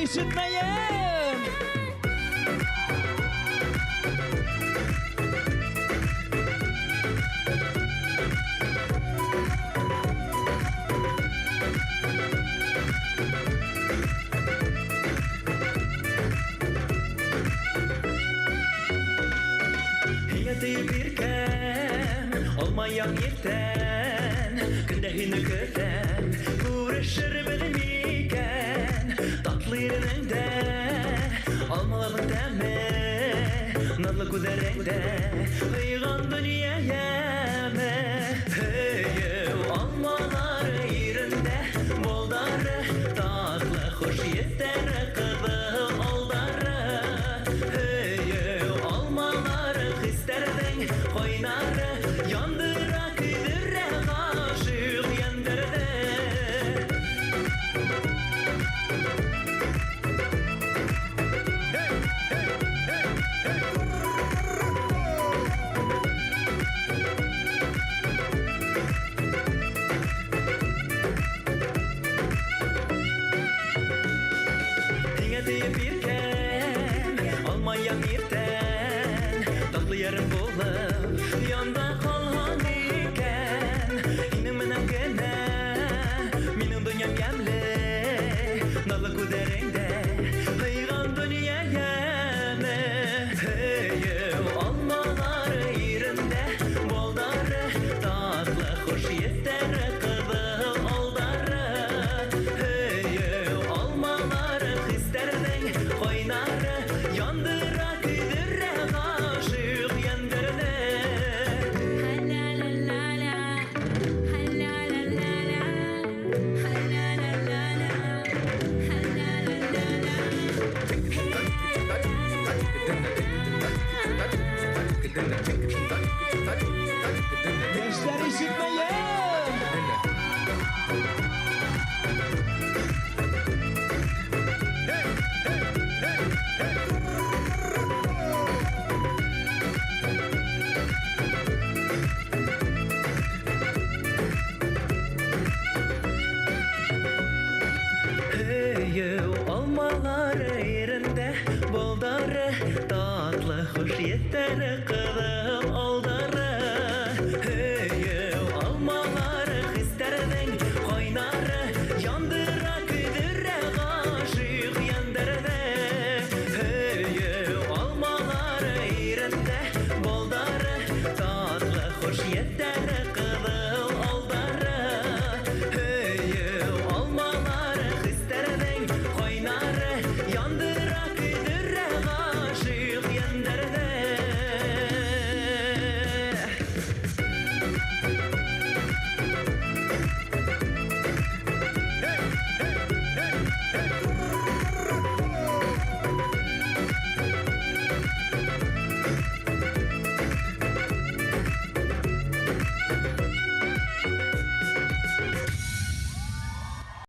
işitmeyin. Olmayan yerden Gündehini gören Uğraşır bilmiken Tatlı yerinde Almaların deme Narlı güzelinde Hıygan dünyaya me Hey almalar yerinde Boldarı tatlı hoş yeter kızı oldarı Hey almalar isterden Koynarı yandıra kıydırra aşık yandırdı Hine deyip birken almayan yerden Tatlı yarım bulup yanda kalhan iken Yine menen gene Minin dünyam yemli Nalı kuderinde Hıygan dünya yeme Hey almalar yerinde Boldarı tatlı hoş yeter kızı oldarı Hey almalar isterden koynarı Yandıra kıydırra aşık yandırdı Gençler işitmeyin. Hey almalar yerinde Boldarı tatlı hoş yeter